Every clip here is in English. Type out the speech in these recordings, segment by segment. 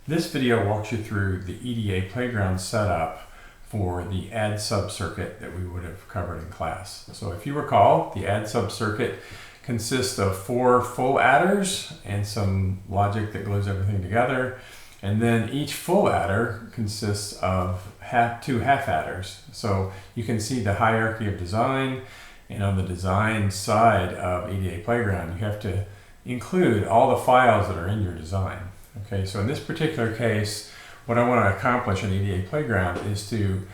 This video walks you through the EDA playground setup for the addsub circuit that we would have covered in class. So if you recall, the addsub circuit consists of 4 full adders and some logic that glues everything together. And then each full adder consists of 2 half adders. So you can see the hierarchy of design, and on the design side of EDA Playground, you have to include all the files that are in your design. Okay, so in this particular case, what I want to accomplish in EDA Playground is to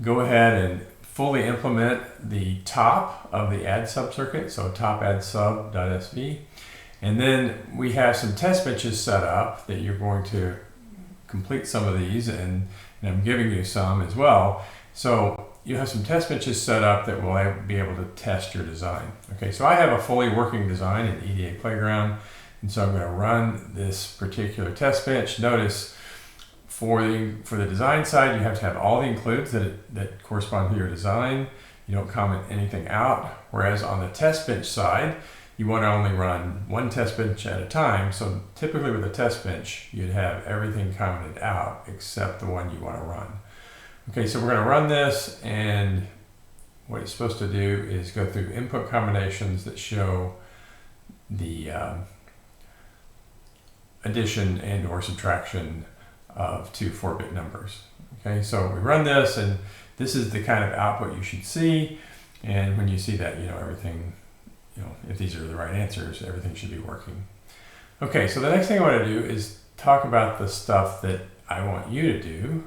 go ahead and fully implement the top of the addsub circuit, so top addsub.sv. And then we have some test benches set up that you're going to complete some of these, and I'm giving you some as well. So you have some test benches set up that will be able to test your design. Okay, so I have a fully working design in EDA Playground, and so I'm going to run this particular test bench. Notice for the design side, you have to have all the includes that correspond to your design. You don't comment anything out, whereas on the test bench side, you want to only run one test bench at a time. So typically with a test bench, you'd have everything commented out except the one you want to run. Okay, so we're going to run this, and what it's supposed to do is go through input combinations that show the addition and or subtraction of 2 4-bit numbers. Okay, so we run this, and this is the kind of output you should see. And when you see that, everything, if these are the right answers, everything should be working. Okay, so the next thing I want to do is talk about the stuff that I want you to do.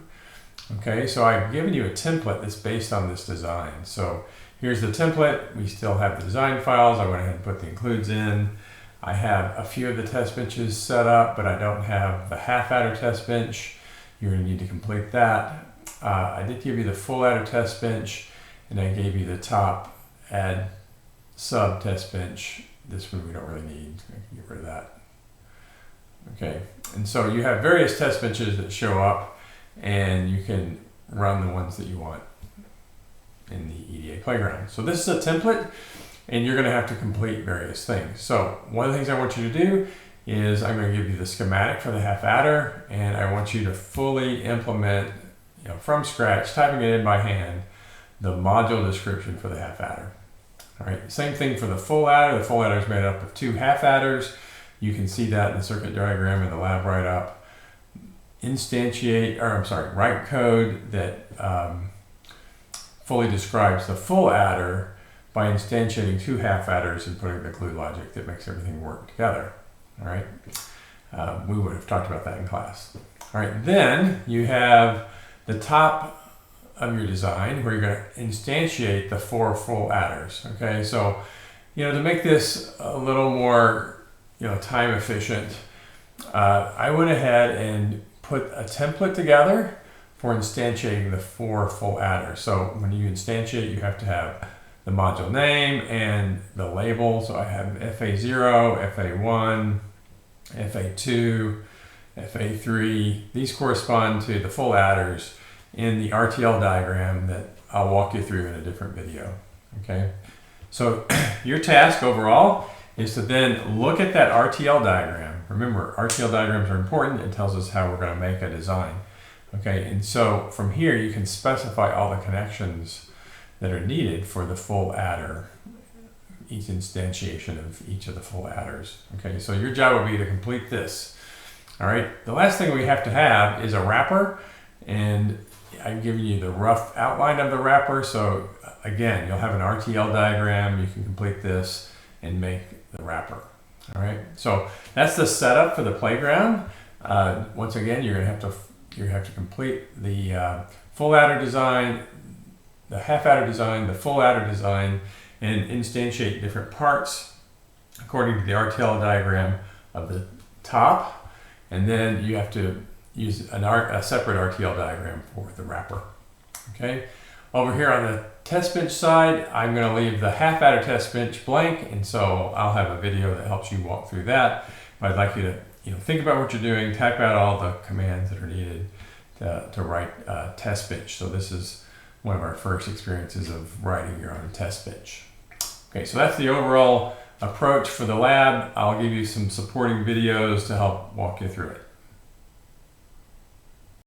Okay, so I've given you a template that's based on this design. So here's the template. We still have the design files. I went ahead and put the includes in. I have a few of the test benches set up, but I don't have the half adder test bench. You're going to need to complete that. I did give you the full adder test bench, and I gave you the top add sub test bench. This one we don't really need. I can get rid of that. Okay, and so you have various test benches that show up, and you can run the ones that you want in the EDA Playground. So this is a template, and you're going to have to complete various things. So one of the things I want you to do is I'm going to give you the schematic for the half adder, and I want you to fully implement, from scratch, typing it in by hand, the module description for the half adder. All right, same thing for the full adder. The full adder is made up of 2 half adders. You can see that in the circuit diagram in the lab write-up. Write code that fully describes the full adder by instantiating 2 half adders and putting the glue logic that makes everything work together. All right, we would have talked about that in class. All right, then you have the top of your design where you're going to instantiate the 4 full adders. Okay, so to make this a little more time efficient, I went ahead and put a template together for instantiating the 4 full adders. So when you instantiate, you have to have the module name and the label. So I have FA0, FA1, FA2, FA3. These correspond to the full adders in the RTL diagram that I'll walk you through in a different video. Okay, so your task overall is to then look at that RTL diagram. Remember, RTL diagrams are important. It tells us how we're going to make a design. Okay, and so from here you can specify all the connections that are needed for the full adder, each instantiation of each of the full adders. Okay, so your job will be to complete this. All right, the last thing we have to have is a wrapper, and I've given you the rough outline of the wrapper. So again, you'll have an RTL diagram. You can complete this and make the wrapper. All right, so that's the setup for the playground. Once again, you're going to have to complete the full adder design, the half adder design, the full adder design, and instantiate different parts according to the RTL diagram of the top, and then you have to use a separate RTL diagram for the wrapper. Okay, over here on the test bench side, I'm going to leave the half adder test bench blank, and so I'll have a video that helps you walk through that. But I'd like you to think about what you're doing, type out all the commands that are needed to write a test bench. So this is one of our first experiences of writing your own test bench. Okay, so that's the overall approach for the lab. I'll give you some supporting videos to help walk you through it.